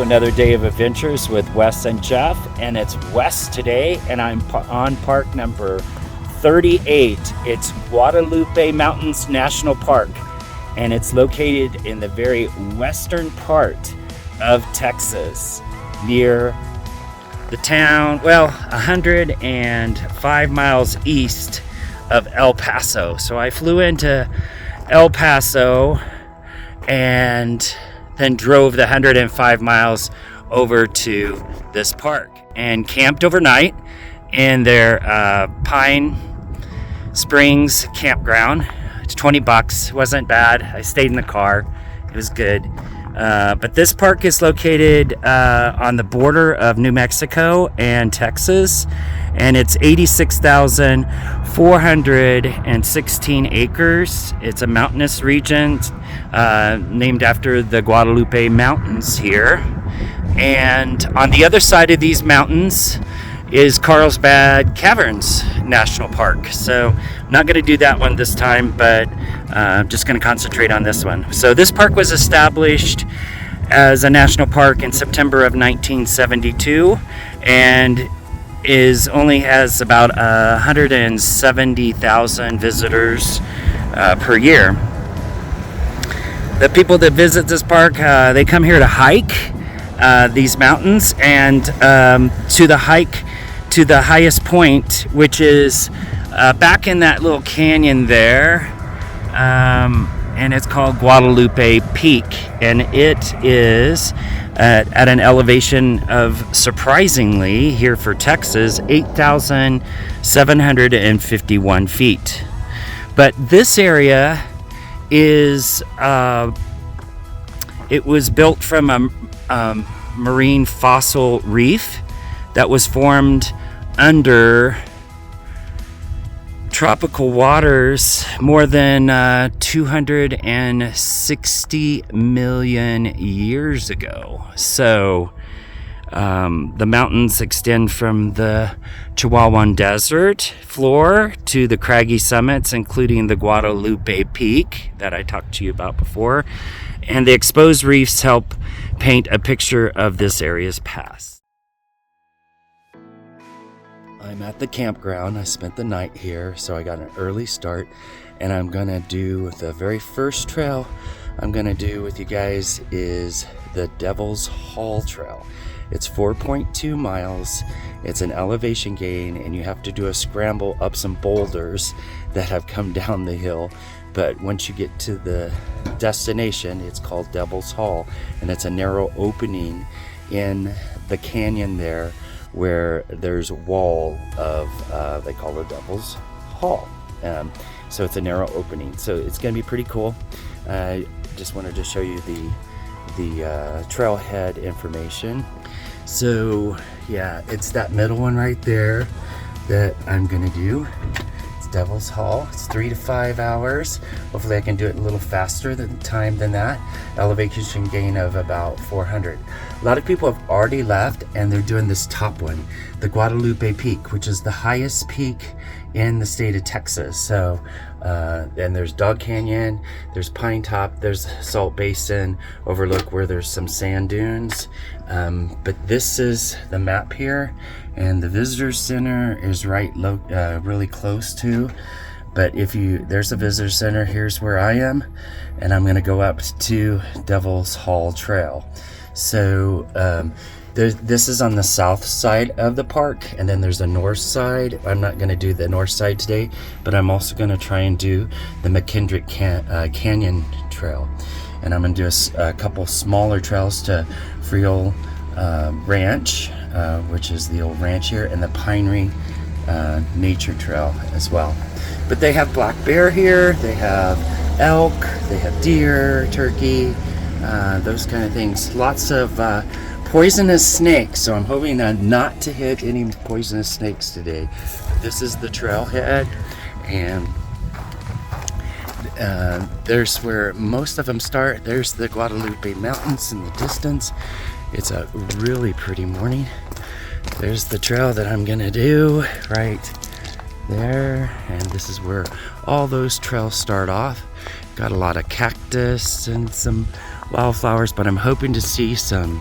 to another day of adventures with Wes and Jeff, and it's Wes today, and I'm on park number 38. It's Guadalupe Mountains National Park, and it's located in the very western part of Texas, near the town, 105 miles east of El Paso. So I flew into El Paso and then drove the 105 miles over to this park and camped overnight in their Pine Springs campground. It's $20. It wasn't bad. I stayed in the car. It was good. But this park is located on the border of New Mexico and Texas, and it's 86,416 acres. It's a mountainous region named after the Guadalupe Mountains here. And on the other side of these mountains is Carlsbad Caverns National Park. So I'm not going to do that one this time, but I'm just going to concentrate on this one. So this park was established as a national park in September of 1972 and only has about 170,000 visitors per year. The people that visit this park, they come here to hike these mountains, and to the hike to the highest point, which is back in that little canyon there, and it's called Guadalupe Peak, and it is at an elevation of, surprisingly here for Texas, 8,751 feet. But this area is it was built from a marine fossil reef that was formed under tropical waters more than 260 million years ago. So the mountains extend from the Chihuahuan Desert floor to the craggy summits, including the Guadalupe Peak that I talked to you about before. And the exposed reefs help paint a picture of this area's past. I'm at the campground. I spent the night here, so I got an early start, and I'm gonna do the very first trail I'm gonna do with you guys is the Devil's Hall Trail. It's 4.2 miles. It's an elevation gain, and you have to do a scramble up some boulders that have come down the hill. But once you get to the destination, it's called Devil's Hall, and it's a narrow opening in the canyon there where there's a wall of, they call it Devil's Hall. So it's a narrow opening. So it's going to be pretty cool. I just wanted to show you the trailhead information. So yeah, it's that middle one right there that I'm going to do. Devil's Hall. It's 3 to 5 hours. Hopefully I can do it a little faster than that. Elevation gain of about 400. A lot of people have already left, and they're doing this top one, the Guadalupe Peak, which is the highest peak in the state of Texas. So and there's Dog Canyon, there's Pine Top, there's Salt Basin overlook where there's some sand dunes. But this is the map here, and the visitor center is really close to. But there's a visitor center. Here's where I am, and I'm gonna go up to Devil's Hall Trail. So this is on the south side of the park, and then there's a north side. I'm not gonna do the north side today, but I'm also gonna try and do the McKittrick Canyon Trail, and I'm gonna do a couple smaller trails to Frijole Ranch, which is the old ranch here, and the Pinery Nature Trail as well. But they have black bear here, they have elk, they have deer, turkey, those kind of things. Lots of poisonous snakes, so I'm hoping not to hit any poisonous snakes today. This is the trailhead, and there's where most of them start. There's the Guadalupe Mountains in the distance. It's a really pretty morning. There's the trail that I'm gonna do right there, and this is where all those trails start off. Got a lot of cactus and some wildflowers, but I'm hoping to see some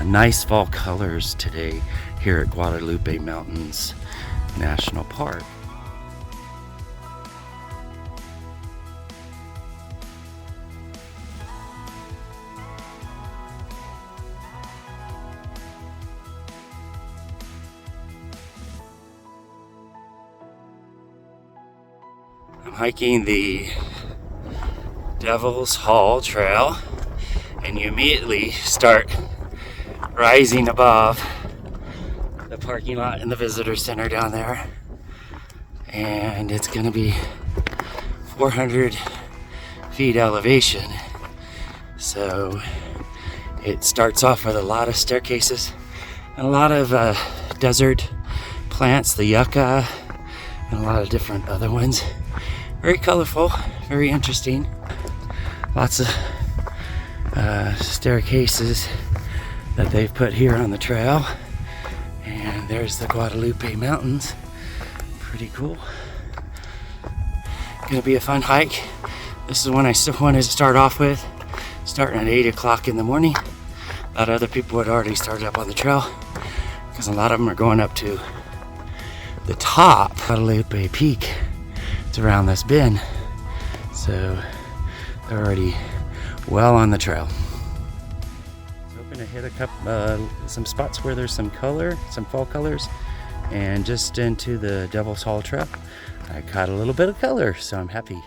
nice fall colors today here at Guadalupe Mountains National Park. I'm hiking the Devil's Hall Trail, and you immediately start rising above the parking lot and the visitor center down there, and it's going to be 400 feet elevation. So it starts off with a lot of staircases and a lot of desert plants, the yucca, and a lot of different other ones. Very colorful, very interesting. Lots of staircases that they've put here on the trail. And there's the Guadalupe Mountains. Pretty cool. Gonna be a fun hike. This is one I still wanted to start off with, starting at 8 o'clock in the morning. A lot of other people had already started up on the trail because a lot of them are going up to the top Guadalupe Peak. It's around this bend, so they're already well on the trail. Hoping to hit a couple, some spots where there's some color, some fall colors, and just into the Devil's Hall Trail, I caught a little bit of color, so I'm happy.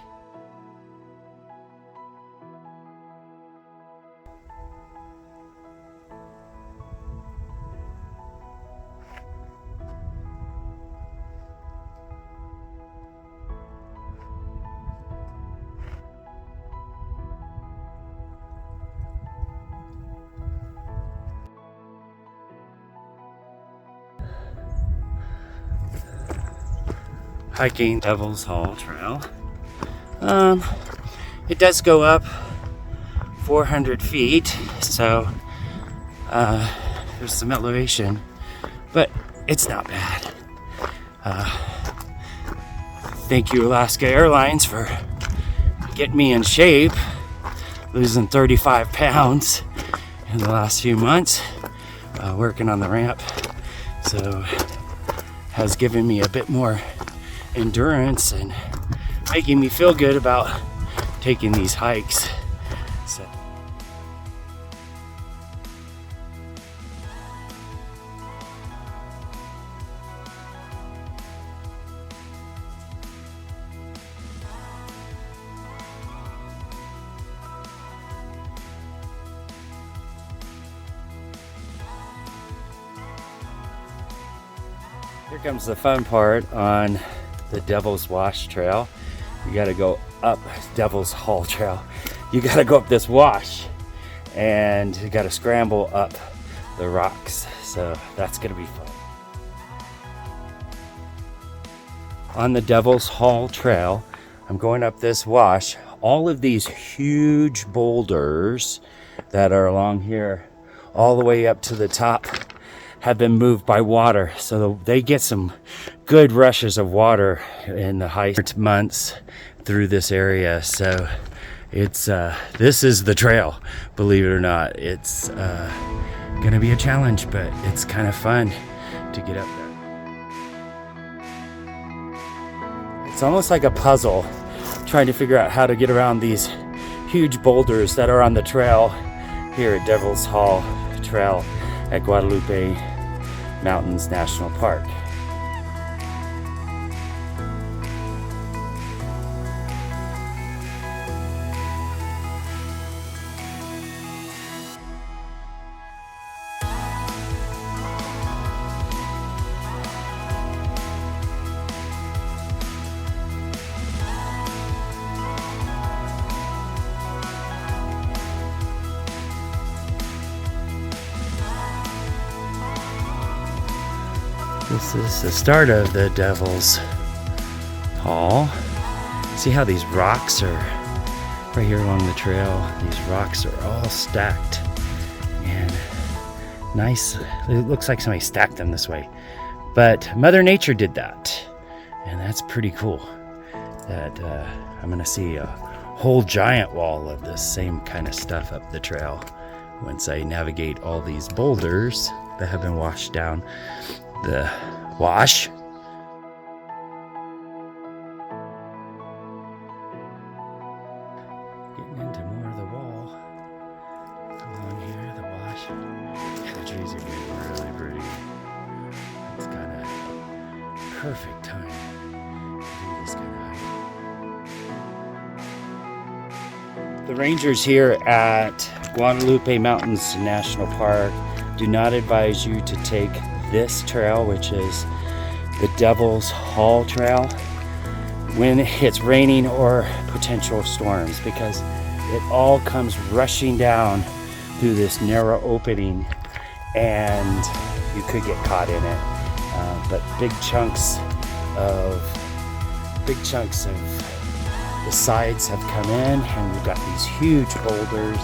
Hiking Devil's Hall Trail. It does go up 400 feet, so there's some elevation, but it's not bad. Thank you, Alaska Airlines, for getting me in shape, losing 35 pounds in the last few months, working on the ramp, so has given me a bit more endurance and making me feel good about taking these hikes. So here comes the fun part on the Devil's Wash Trail. You got to go up Devil's Hall Trail. You got to go up this wash, and you got to scramble up the rocks. So that's going to be fun. On the Devil's Hall Trail, I'm going up this wash. All of these huge boulders that are along here, all the way up to the top, have been moved by water, so they get some good rushes of water in the hike months through this area. So it's this is the trail, believe it or not. It's gonna be a challenge, but it's kind of fun to get up there. It's almost like a puzzle, trying to figure out how to get around these huge boulders that are on the trail here at Devil's Hall Trail at Guadalupe Mountains National Park. This is the start of the Devil's Hall. See how these rocks are right here along the trail? These rocks are all stacked and nice. It looks like somebody stacked them this way, but Mother Nature did that, and that's pretty cool. That I'm gonna see a whole giant wall of this same kind of stuff up the trail, once I navigate all these boulders that have been washed down the wash. Getting into more of the wall along here, the wash. The trees are getting really pretty. It's kind of perfect time to do this kind of hike. The rangers here at Guadalupe Mountains National Park do not advise you to take this trail, which is the Devil's Hall Trail, when it's raining or potential storms, because it all comes rushing down through this narrow opening and you could get caught in it. But big chunks of the sides have come in, and we've got these huge boulders,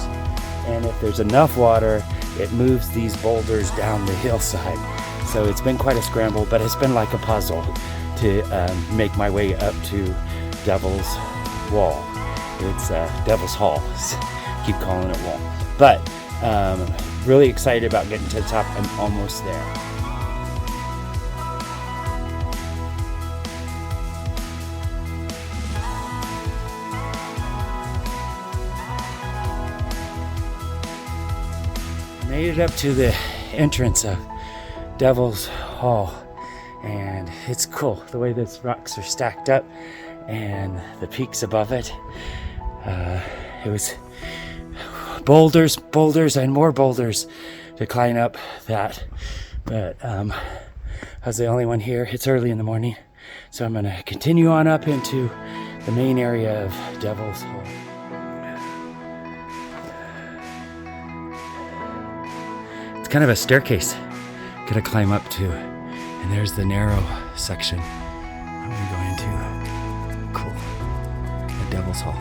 and if there's enough water, it moves these boulders down the hillside. So it's been quite a scramble, but it's been like a puzzle to make my way up to Devil's Wall. It's Devil's Hall. Keep calling it wall. But really excited about getting to the top. I'm almost there. Made it up to the entrance of Devil's Hall, and it's cool the way these rocks are stacked up and the peaks above it. It was boulders and more boulders to climb up that, but I was the only one here. It's early in the morning, so I'm gonna continue on up into the main area of Devil's Hall. Kind of a staircase, gotta climb up to, and there's the narrow section I'm gonna go into. Cool, the Devil's Hall.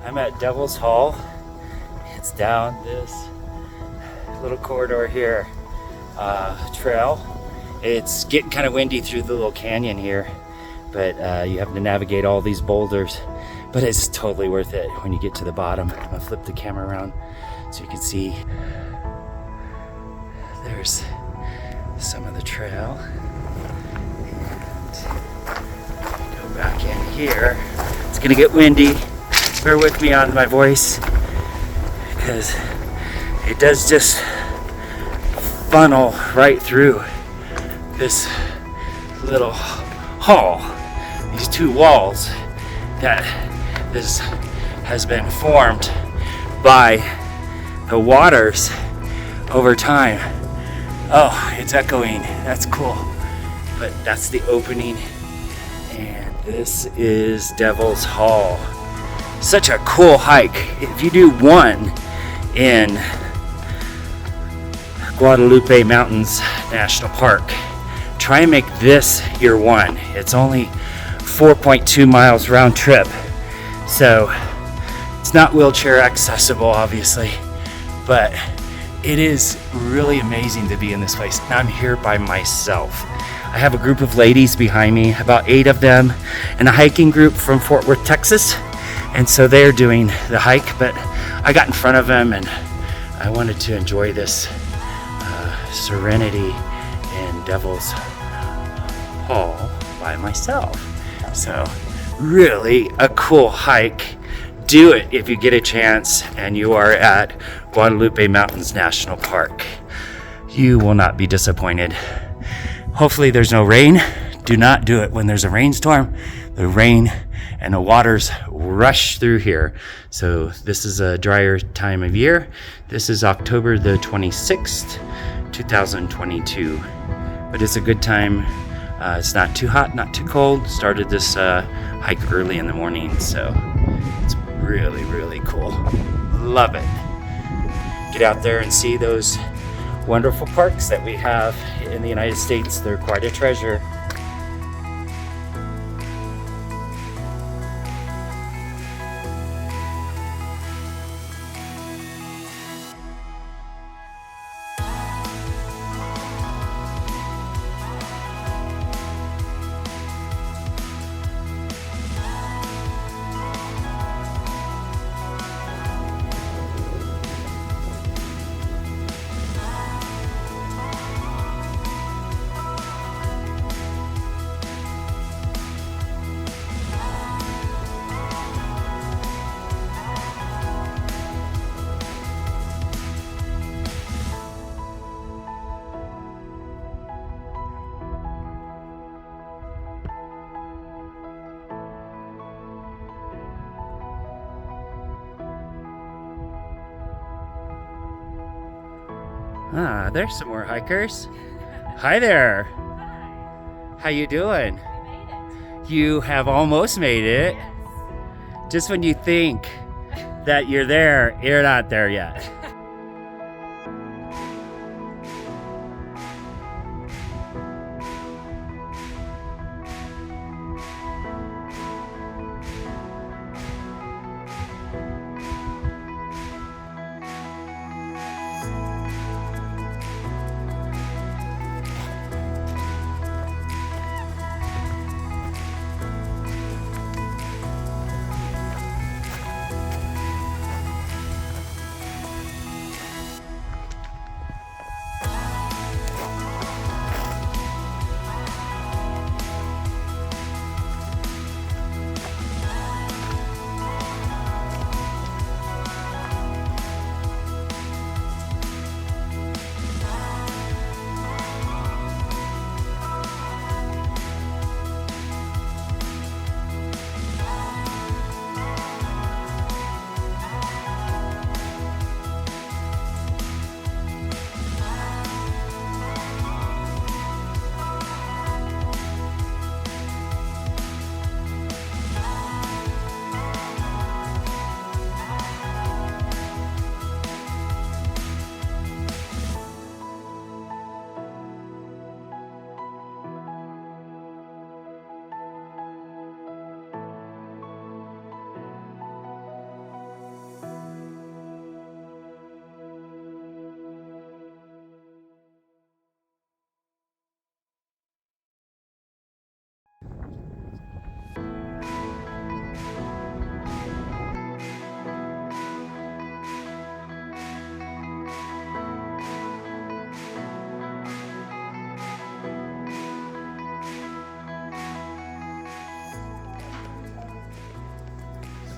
I'm at Devil's Hall. It's down this little corridor here, trail. It's getting kind of windy through the little canyon here, but you have to navigate all these boulders, but it's totally worth it when you get to the bottom. I'm gonna flip the camera around so you can see. There's some of the trail. And go back in here. It's gonna get windy. Bear with me on my voice, because it does just funnel right through this little hall, these two walls that this has been formed by the waters over time. Oh, it's echoing. That's cool. But that's the opening, and this is Devil's Hall. Such a cool hike. If you do one in Guadalupe Mountains National Park, try and make this your one. It's only 4.2 miles round trip, so it's not wheelchair accessible, obviously, but it is really amazing to be in this place. I'm here by myself. I have a group of ladies behind me, about 8 of them, and a hiking group from Fort Worth, Texas. And so they're doing the hike, but I got in front of them and I wanted to enjoy this serenity in Devil's Hall by myself. So really a cool hike. Do it if you get a chance and you are at Guadalupe Mountains National Park. You will not be disappointed. Hopefully there's no rain. Do not do it when there's a rainstorm, the rain and the waters rush through here. So this is a drier time of year. This is October the 26th, 2022. But it's a good time. It's not too hot, not too cold. Started this hike early in the morning, so it's really, really cool. Love it. Get out there and see those wonderful parks that we have in the United States. They're quite a treasure. Ah, there's some more hikers. Hi there. How you doing? We made it. You have almost made it. Yes. Just when you think that you're there, you're not there yet.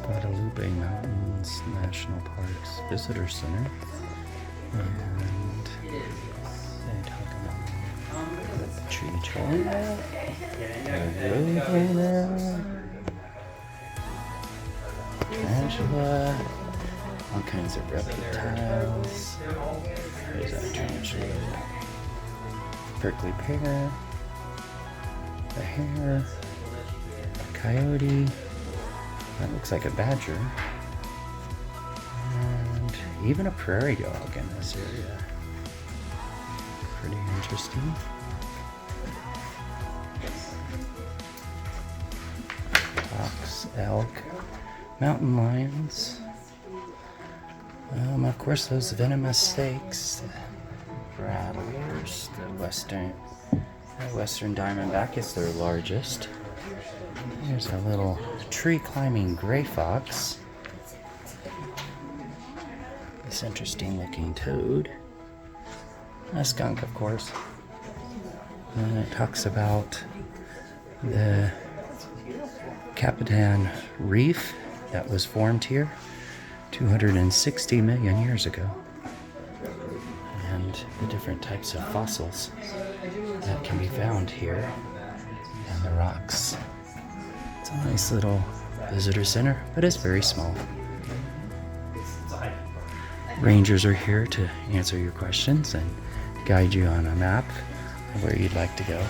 Guadalupe Mountains National Park's Visitor Center. And they talk about the tree trail. Tarantula. All kinds of reptiles. There's a tarantula. Prickly pear. A hare. A coyote. That looks like a badger. And even a prairie dog in this area. Pretty interesting. Fox, elk, mountain lions. Of course, those venomous snakes. The rattlers, the Western Diamondback is their largest. Here's a little tree climbing gray fox. This interesting looking toad. A skunk, of course. And it talks about the Capitan Reef that was formed here 260 million years ago. And the different types of fossils that can be found here in the rocks. It's a nice little visitor center, but it's very small. Rangers are here to answer your questions and guide you on a map of where you'd like to go.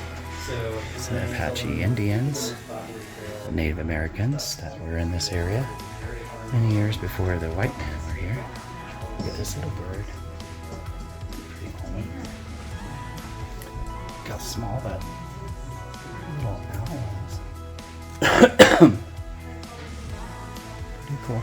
Some Apache Indians, Native Americans that were in this area many years before the white men were here. Look at this little bird. Pretty cool. Look how small that little owl is. Pretty cool.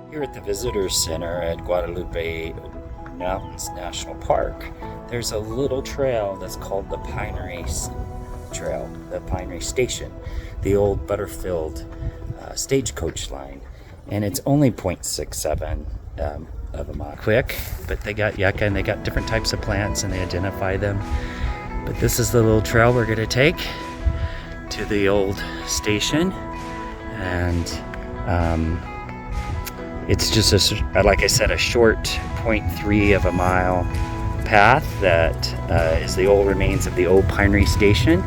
Here at the Visitor Center at Guadalupe Mountains National Park, there's a little trail that's called the Pinery Trail, the Pinery Station, the old Butterfield stagecoach line, and it's only 0.67 of a mile. Quick, but they got yucca and they got different types of plants and they identify them. But this is the little trail we're going to take to the old station, and it's just like I said, a short 0.3 of a mile path that is the old remains of the old Pinery Station.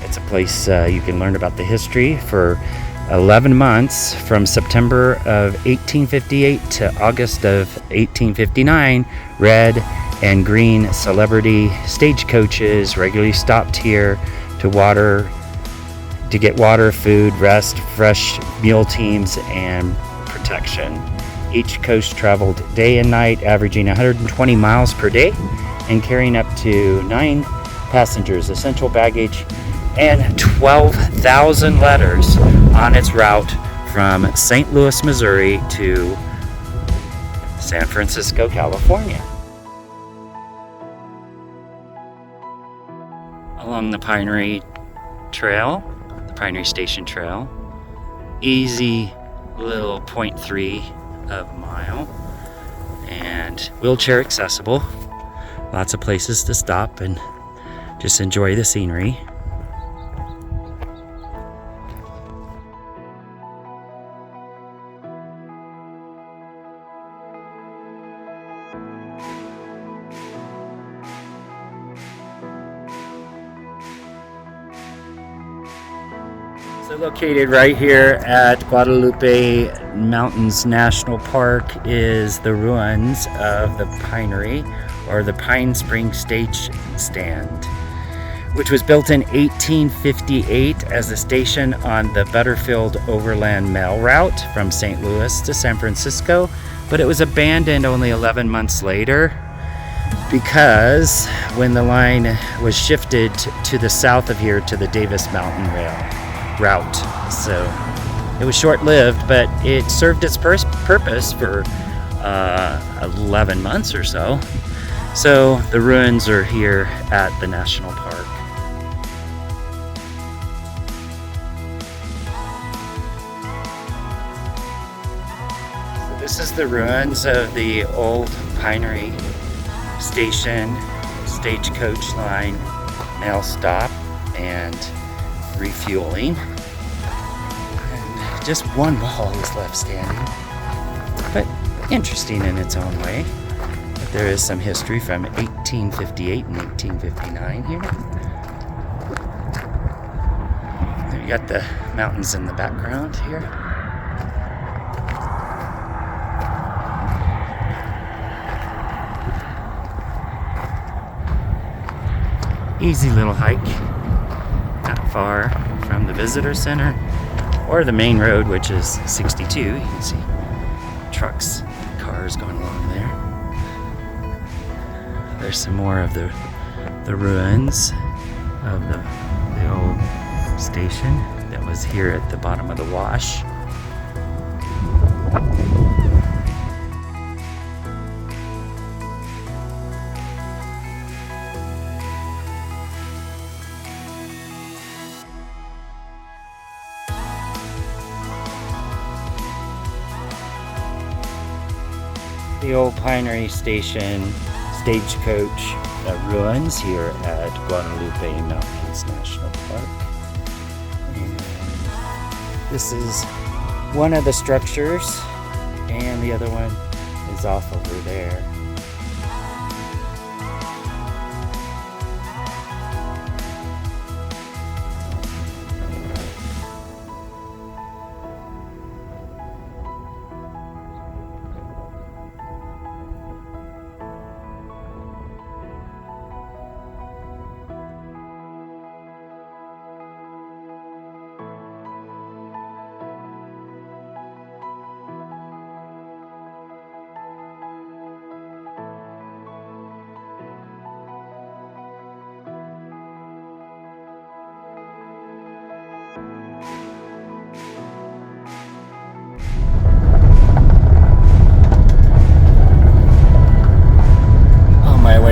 It's a place you can learn about the history for 11 months from September of 1858 to August of 1859. Red and green celebrity stagecoaches regularly stopped here to get water, food, rest, fresh mule teams, and protection. Each coach traveled day and night, averaging 120 miles per day and carrying up to 9 passengers, essential baggage, and 12,000 letters on its route from St. Louis, Missouri to San Francisco, California. Along the Pinery Trail, the Pinery Station Trail, easy little 0.3 of a mile, and wheelchair accessible. Lots of places to stop and just enjoy the scenery. So located right here at Guadalupe Mountains National Park is the ruins of the Pinery, or the Pine Spring Stage Stand, which was built in 1858 as a station on the Butterfield Overland Mail Route from St. Louis to San Francisco, but it was abandoned only 11 months later because when the line was shifted to the south of here to the Davis Mountain route. So it was short-lived, but it served its purpose for 11 months or so. So the ruins are here at the national park. So this is the ruins of the old Pinery Station, stagecoach line, mail stop, and refueling. And just one wall is left standing, but interesting in its own way. But there is some history from 1858 and 1859 here. There you got the mountains in the background here. Easy little hike, not far from the visitor center or the main road, which is 62. You can see trucks, cars going along there. There's some more of the ruins of the old station that was here at the bottom of the wash. The old Pinery Station stagecoach ruins here at Guadalupe Mountains National Park. And this is one of the structures, and the other one is off over there.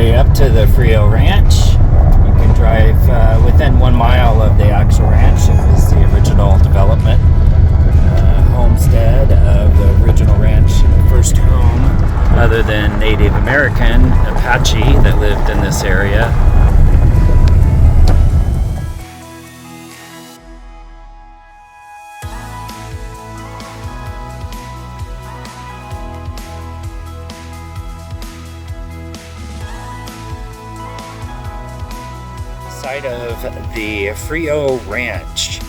Up to the Frijole Ranch. You can drive within 1 mile of the actual ranch. It was the original development homestead of the original ranch, and the first home other than Native American Apache that lived in this area. Side of the Frijole Ranch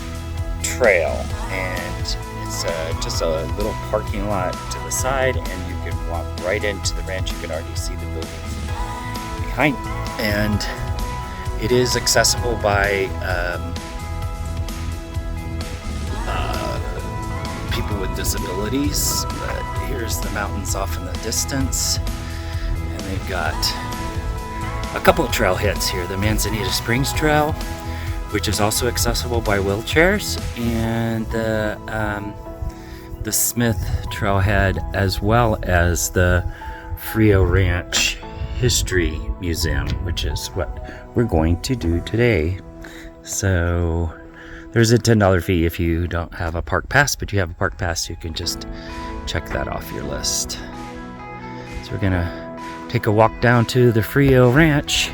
Trail, and it's just a little parking lot to the side, and you can walk right into the ranch. You can already see the buildings behind, and it is accessible by people with disabilities. But here's the mountains off in the distance, and they've got a couple of trailheads here. The Manzanita Springs Trail, which is also accessible by wheelchairs, and the Smith Trailhead, as well as the Frijole Ranch History Museum, which is what we're going to do today. So there's a $10 fee if you don't have a park pass, but you have a park pass, you can just check that off your list. So we're gonna take a walk down to the Frijole Ranch.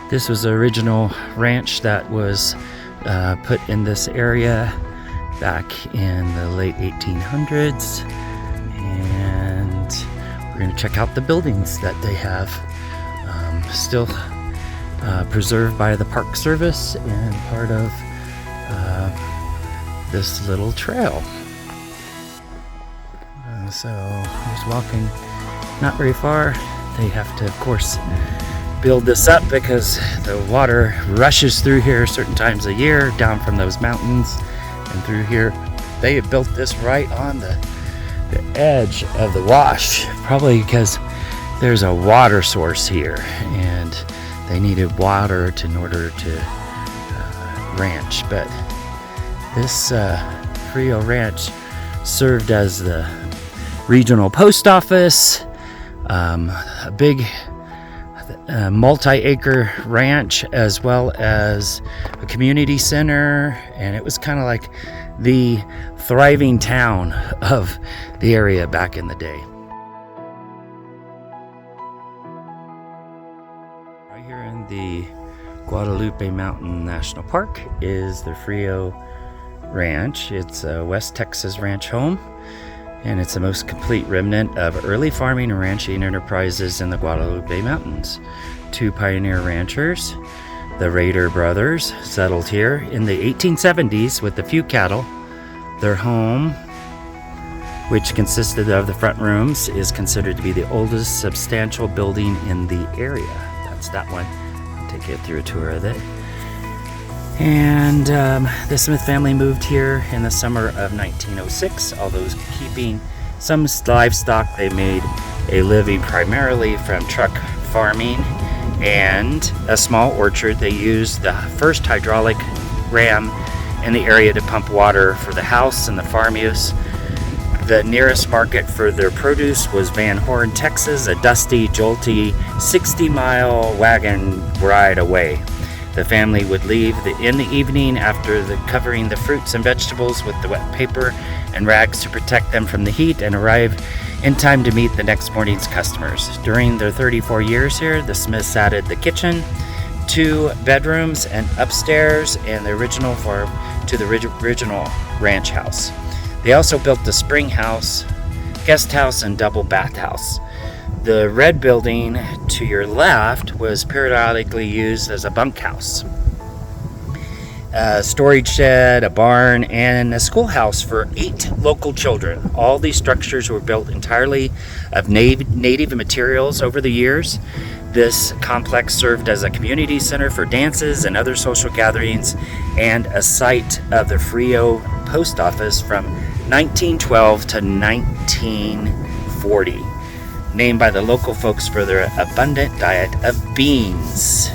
This was the original ranch that was put in this area back in the late 1800s, and we're going to check out the buildings that they have still preserved by the Park Service and part of this little trail. So just walking not very far. They have to, of course, build this up because the water rushes through here certain times a year down from those mountains and through here. They have built this right on the edge of the wash, probably because there's a water source here and they needed water in order to ranch. But this Frijole Ranch served as the regional post office, a big multi-acre ranch, as well as a community center, and it was kind of like the thriving town of the area back in the day. Right here in the Guadalupe Mountains National Park is the Frijole Ranch. It's a West Texas ranch home, and it's the most complete remnant of early farming and ranching enterprises in the Guadalupe Mountains. 2 pioneer ranchers, the Raider brothers, settled here in the 1870s with a few cattle. Their home, which consisted of the front rooms, is considered to be the oldest substantial building in the area. That's that one. I'll take you through a tour of it. And the Smith family moved here in the summer of 1906. Although keeping some livestock, they made a living primarily from truck farming and a small orchard. They used the first hydraulic ram in the area to pump water for the house and the farm use. The nearest market for their produce was Van Horn, Texas, a dusty, jolty 60-mile wagon ride away. The family would leave in the evening after covering the fruits and vegetables with the wet paper and rags to protect them from the heat, and arrive in time to meet the next morning's customers. During their 34 years here, the Smiths added the kitchen, 2 bedrooms, and upstairs, and the original farm to the original ranch house. They also built the spring house, guest house, and double bathhouse. The red building to your left was periodically used as a bunkhouse, a storage shed, a barn, and a schoolhouse for 8 local children. All these structures were built entirely of native materials over the years. This complex served as a community center for dances and other social gatherings, and a site of the Frijole post office from 1912 to 1940, named by the local folks for their abundant diet of beans.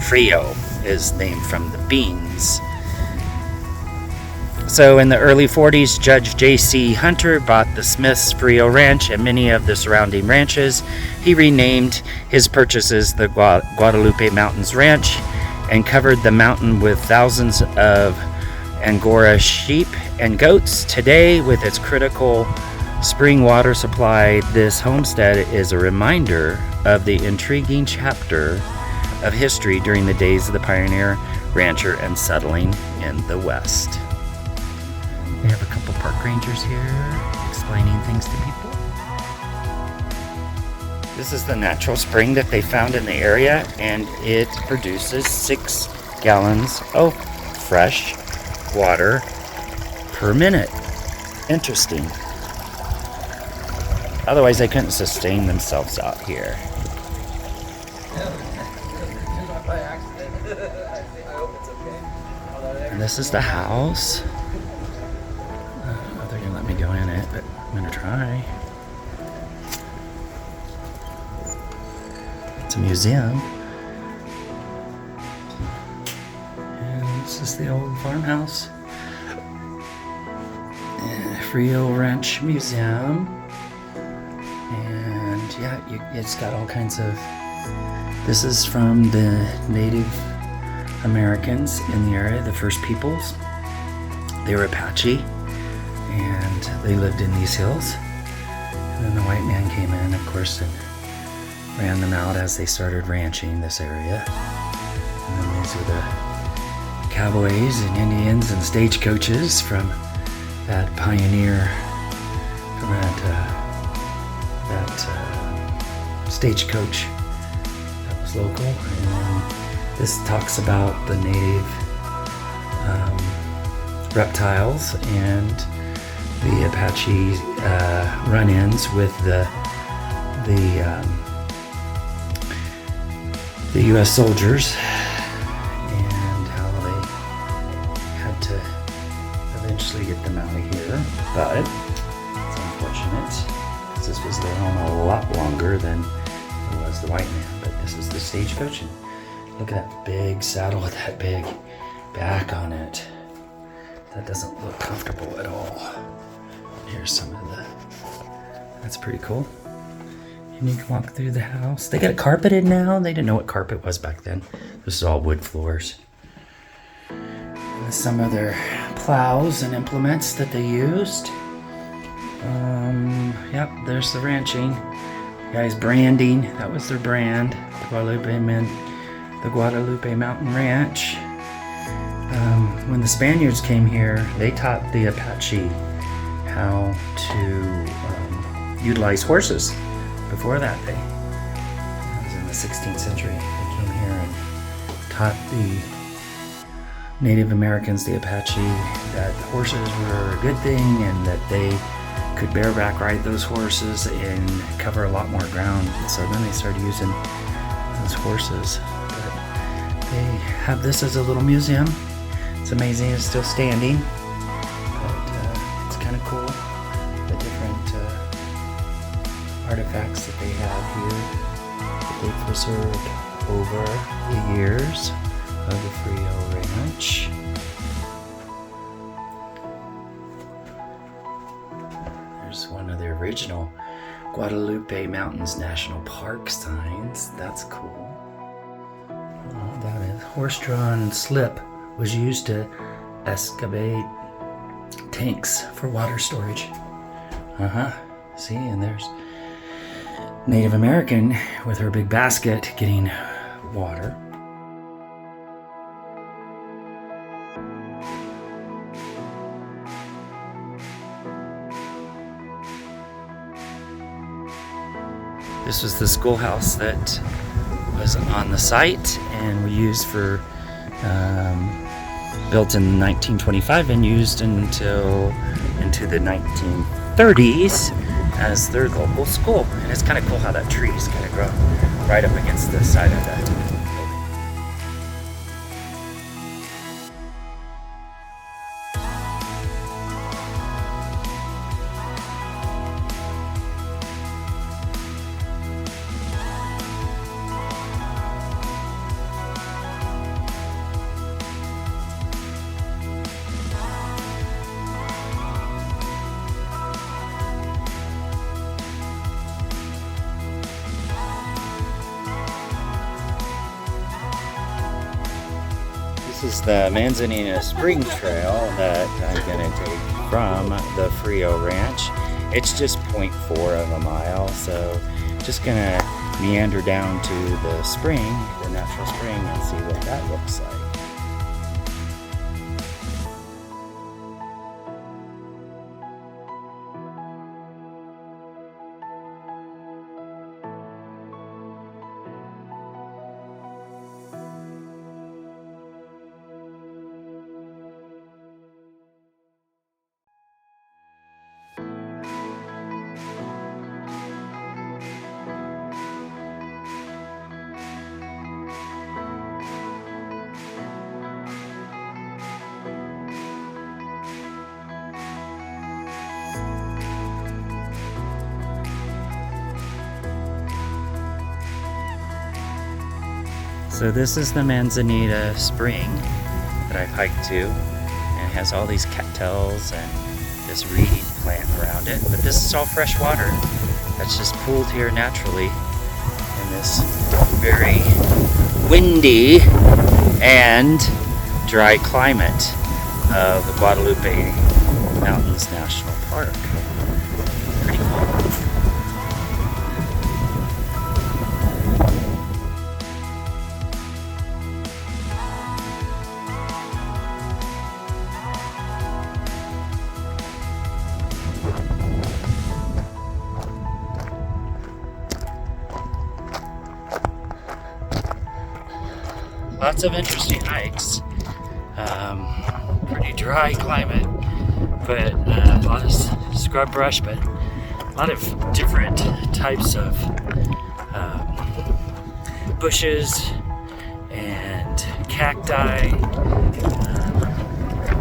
Frijole is named from the beans. So in the early 40s, Judge J.C. Hunter bought the Smiths' Frijole Ranch and many of the surrounding ranches. He renamed his purchases the Guadalupe Mountains Ranch and covered the mountain with thousands of Angora sheep and goats. Today, with its critical spring water supply, this homestead is a reminder of the intriguing chapter of history during the days of the pioneer, rancher, and settling in the West. We have a couple park rangers here explaining things to people. This is the natural spring that they found in the area, and it produces 6 gallons of fresh water per minute. Interesting. Otherwise, they couldn't sustain themselves out here. And this is the house. I don't know if they're gonna let me go in it, but I'm gonna try. It's a museum. And this is the old farmhouse. And Frijole Ranch Museum. And yeah, it's got all kinds of... This is from the Native Americans in the area, the first peoples. They were Apache, and they lived in these hills. And then the white man came in, of course, and ran them out as they started ranching this area. And then these are the cowboys and Indians and stagecoaches from that pioneer, from that stagecoach that was local. And this talks about the native reptiles and the Apache run-ins with the U.S. soldiers, and how they had to eventually get them out of here. But it's unfortunate, because this was their home a lot longer than it was the white man. But this is the stagecoach, and look at that big saddle with that big back on it. That doesn't look comfortable at all. Here's some of the... That's pretty cool. And you can walk through the house. They got it carpeted now. They didn't know what carpet was back then. This is all wood floors. And some of their plows and implements that they used. Yep, there's the ranching. Guys, branding. That was their brand. The Guadalupe Mountain Ranch. When the Spaniards came here, they taught the Apache how to utilize horses. Before that, it was in the 16th century. They came here and taught the Native Americans, the Apache, that horses were a good thing and that they could bareback ride those horses and cover a lot more ground. So then they started using those horses. But they have this as a little museum. It's amazing, it's still standing, but it's kind of cool, the different artifacts that they have here that they preserved over the years of the Frijole Ranch. There's one of the original Guadalupe Mountains National Park signs. That's cool. Oh, that is horse-drawn slip was used to excavate tanks for water storage. See, and there's Native American with her big basket getting water. This was the schoolhouse that was on the site and we used for built in 1925 and used until into the 1930s as their local school. And it's kind of cool how that tree is kind of grown right up against the side of that building. This is the Manzanita Spring Trail that I'm going to take from the Frijole Ranch. It's just 0.4 of a mile, so just going to meander down to the spring, the natural spring, and see what that looks like. So this is the Manzanita Spring that I've hiked to, and it has all these cattails and this reed plant around it. But this is all fresh water that's just pooled here naturally in this very windy and dry climate of the Guadalupe Mountains National Park. Pretty cool. Lots of interesting hikes. Pretty dry climate, but a lot of scrub brush, but a lot of different types of bushes and cacti.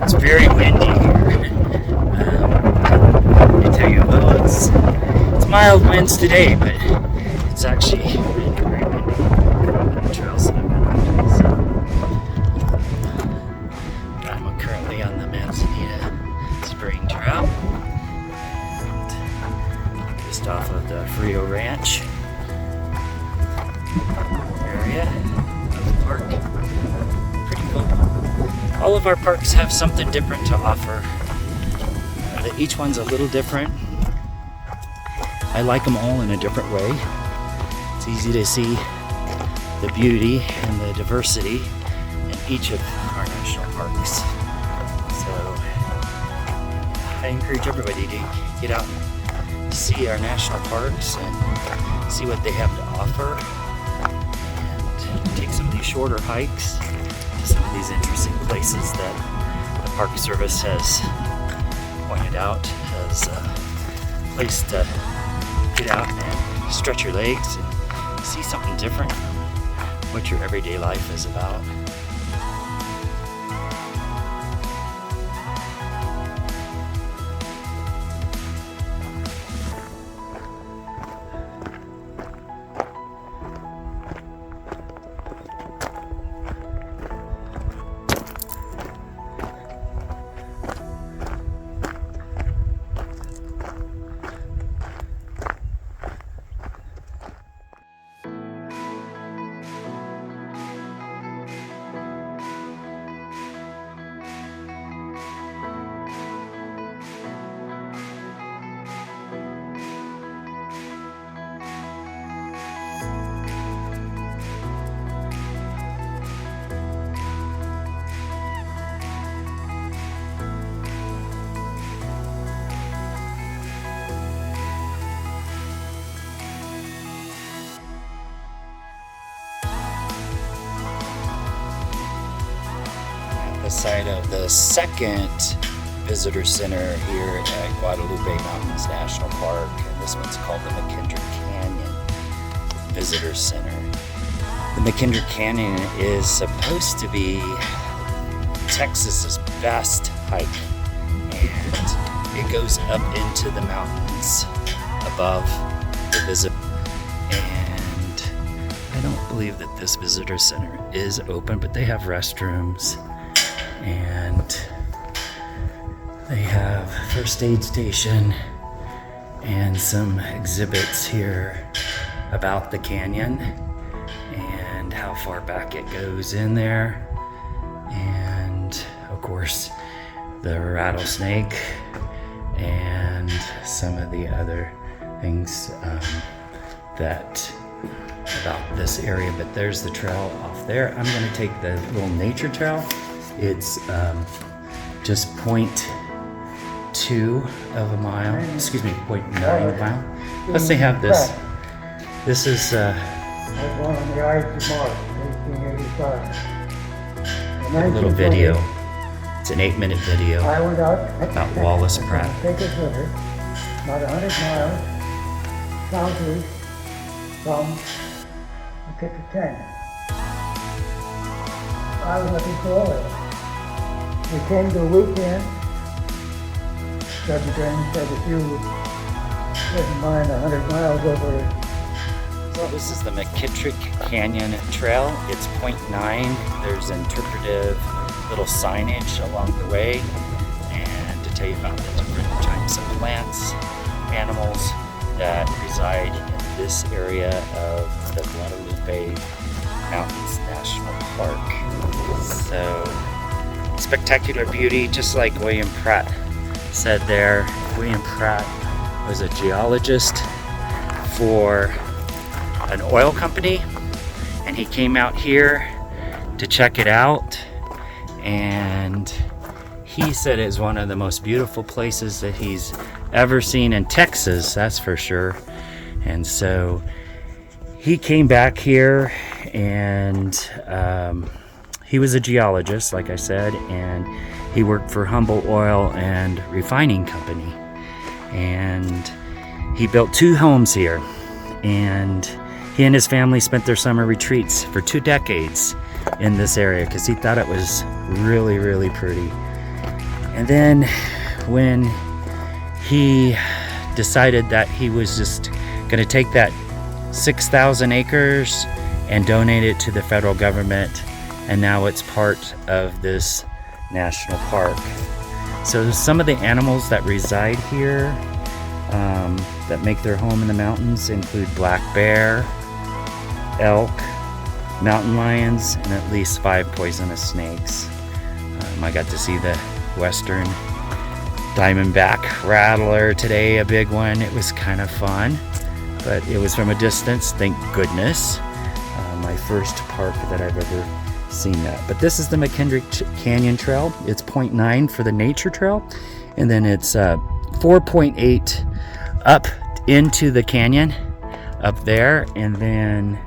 It's very windy here. Let me tell you, well, it's mild winds today, but it's actually very windy. The trails that I've been on. So, I'm currently on the Manzanita Spring Trail, and just off of the Frijole Ranch area of the park. Pretty cool. All of our parks have something different to offer. Each one's a little different. I like them all in a different way. It's easy to see the beauty and the diversity in each of our national parks. So I encourage everybody to get out and see our national parks and see what they have to offer, and take some of these shorter hikes to some of these interesting places that the Park Service has pointed out as a place to get out and stretch your legs and see something different from what your everyday life is about. outside of the second visitor center here at Guadalupe Mountains National Park, and this one's called the McKittrick Canyon Visitor Center. The McKittrick Canyon is supposed to be Texas's best hike, and it goes up into the mountains above the visit. And I don't believe that this visitor center is open, but they have restrooms and they have first aid station and some exhibits here about the canyon and how far back it goes in there, and of course the rattlesnake and some of the other things that about this area. But there's the trail off there. I'm going to take the little nature trail. It's just 0.2 of a mile, excuse me, 0.9 mile. Plus they have this. This is one on the Ides of March, 1885. a little video. It's an 8-minute video I went out about Wallace Pratt. Take a river, about 100 miles southeast from McKittrick Canyon. I was looking for oil. We came to a weekend. Judge Green said if you wouldn't mind 100 miles over. So this is the McKittrick Canyon Trail. It's 0.9. There's interpretive little signage along the way, and to tell you about the different types of plants, animals that reside in this area of the Guadalupe Mountains National Park. So, spectacular beauty, just like William Pratt said there. William Pratt was a geologist for an oil company, and he came out here to check it out, and he said it's one of the most beautiful places that he's ever seen in Texas, that's for sure. And so he came back here, and he was a geologist, like I said, and he worked for Humble Oil and Refining Company, and he built 2 homes here, and he and his family spent their summer retreats for 2 decades in this area because he thought it was really, really pretty. And then when he decided that he was just going to take that 6,000 acres and donate it to the federal government, and now it's part of this national park. So some of the animals that reside here that make their home in the mountains include black bear, elk, mountain lions, and at least 5 poisonous snakes. I got to see the Western Diamondback Rattler today, a big one. It was kind of fun, but it was from a distance, thank goodness. My first park that I've ever seen that. But this is the McKittrick Canyon Trail. It's 0.9 for the nature trail, and then it's 4.8 up into the canyon up there, and then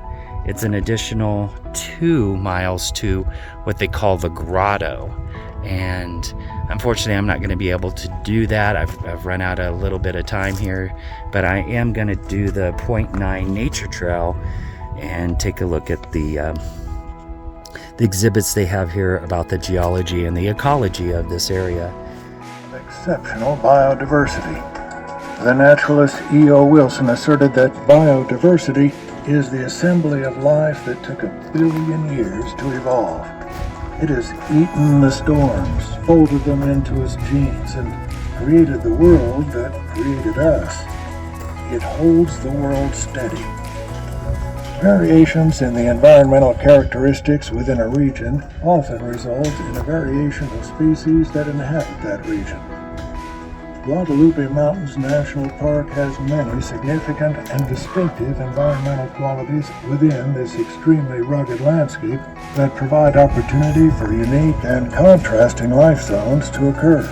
it's an additional 2 miles to what they call the grotto. And unfortunately, I'm not going to be able to do that. I've run out a little bit of time here, but I am going to do the 0.9 nature trail and take a look at the exhibits they have here about the geology and the ecology of this area. Exceptional biodiversity. The naturalist E.O. Wilson asserted that biodiversity is the assembly of life that took 1 billion years to evolve. It has eaten the storms, folded them into its genes, and created the world that created us. It holds the world steady. Variations in the environmental characteristics within a region often result in a variation of species that inhabit that region. Guadalupe Mountains National Park has many significant and distinctive environmental qualities within this extremely rugged landscape that provide opportunity for unique and contrasting life zones to occur.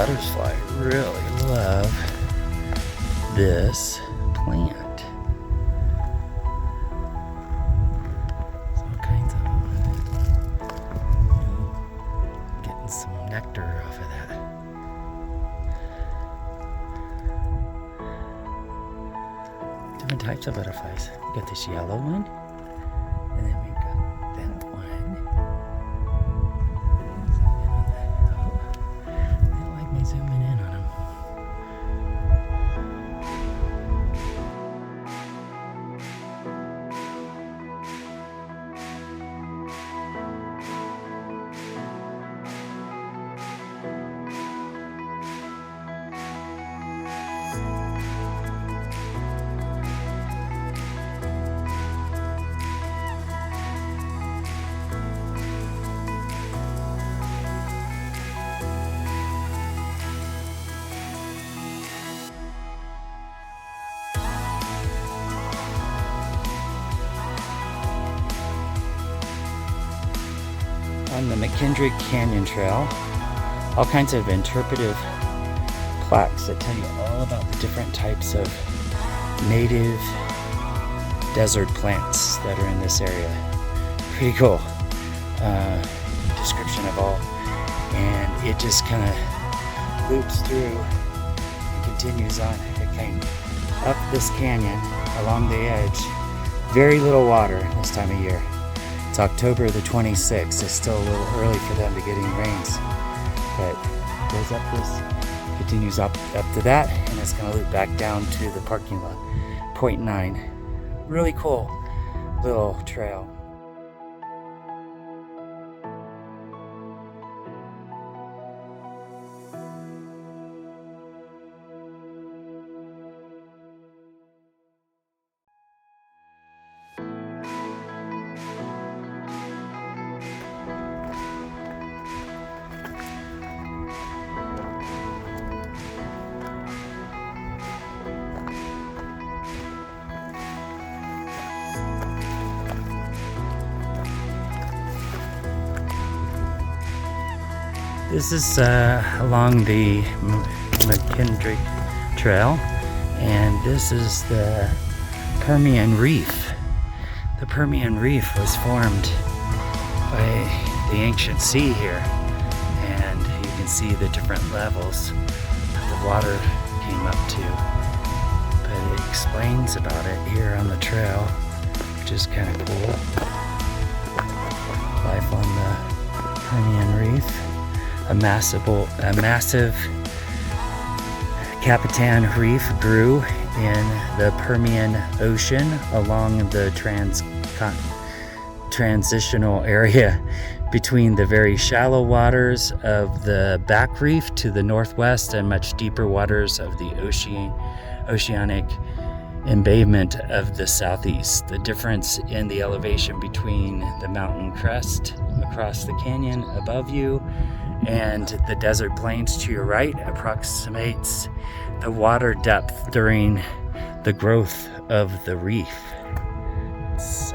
butterfly really love this plant. There's all kinds of them. Getting some nectar off of that. Different types of butterflies. We got this yellow one, and then we've got that one. They don't like me zooming in on them. On the McKittrick Canyon Trail, all kinds of interpretive plaques that tell you all about the different types of native desert plants that are in this area. Pretty cool description of all, and it just kind of loops through and continues on. It came up this canyon along the edge. Very little water this time of year. It's October the 26th. It's still a little early for them to get any rains, but it goes up this, continues up to that, and it's going to loop back down to the parking lot. Point 9. Really cool little trail. This is along the McKittrick Trail, and this is the Permian Reef. The Permian Reef was formed by the ancient sea here, and you can see the different levels that the water came up to. But it explains about it here on the trail, which is kind of cool. Life on the Permian Reef. A massive Capitan Reef grew in the Permian Ocean along the transitional area between the very shallow waters of the back reef to the northwest and much deeper waters of the oceanic embayment of the southeast. The difference in the elevation between the mountain crest across the canyon above you and the desert plains to your right approximates the water depth during the growth of the reef. It's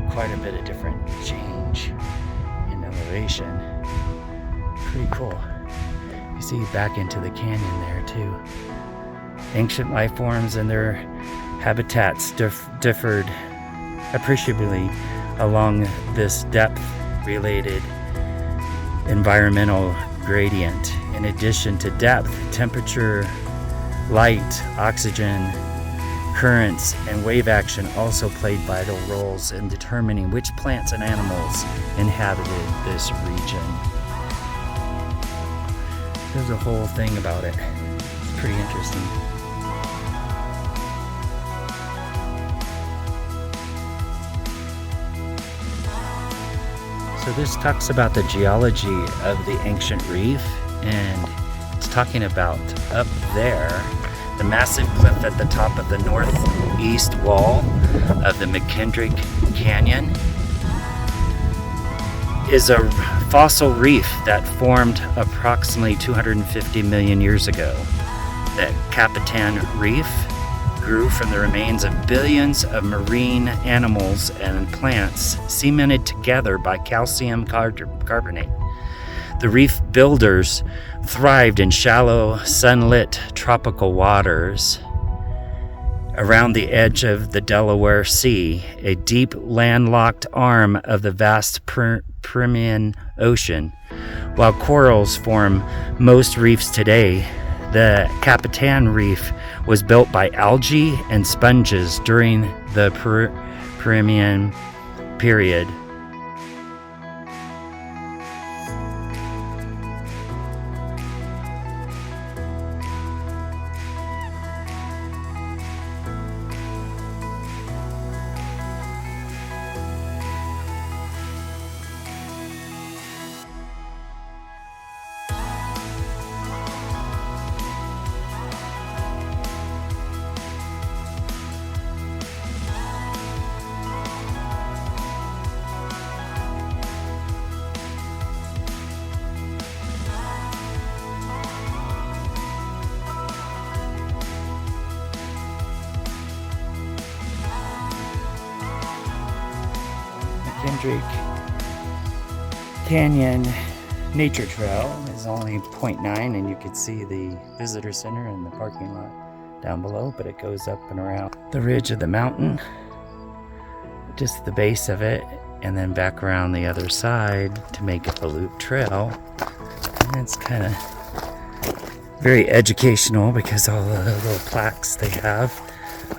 quite a bit of different change in elevation. Pretty cool. You see back into the canyon there too. Ancient life forms and their habitats differed appreciably along this depth-related environmental gradient. In addition to depth, temperature, light, oxygen, currents, and wave action also played vital roles in determining which plants and animals inhabited this region. There's a whole thing about it. It's pretty interesting. So this talks about the geology of the ancient reef, and it's talking about up there, the massive cliff at the top of the northeast wall of the McKittrick Canyon is a fossil reef that formed approximately 250 million years ago. The Capitan Reef grew from the remains of billions of marine animals and plants cemented together by calcium carbonate. The reef builders thrived in shallow, sunlit tropical waters around the edge of the Delaware Sea, a deep landlocked arm of the vast Permian Ocean. While corals form most reefs today, the Capitan Reef was built by algae and sponges during the Permian period. McKittrick Canyon Nature Trail is only 0.9, and you can see the visitor center and the parking lot down below, but it goes up and around the ridge of the mountain, just the base of it, and then back around the other side to make it a loop trail. And it's kind of very educational because all the little plaques they have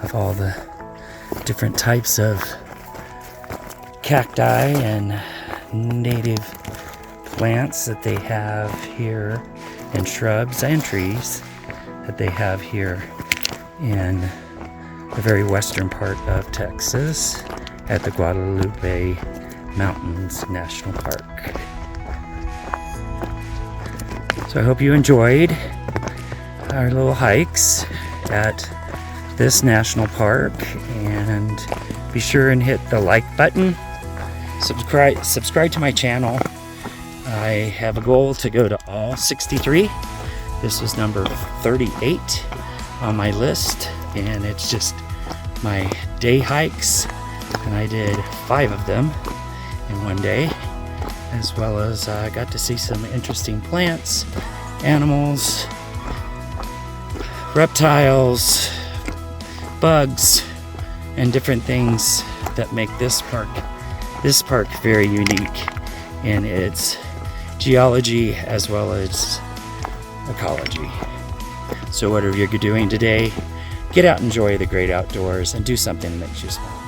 of all the different types of cacti and native plants that they have here, and shrubs and trees that they have here in the very western part of Texas at the Guadalupe Mountains National Park. So I hope you enjoyed our little hikes at this national park, and be sure and hit the like button. Subscribe to my channel. I have a goal to go to all 63. This is number 38 on my list, and it's just my day hikes, and I did 5 of them in one day, as well as I got to see some interesting plants, animals, reptiles, bugs, and different things that make this park very unique in its geology as well as ecology. So whatever you're doing today, get out and enjoy the great outdoors and do something that makes you smile.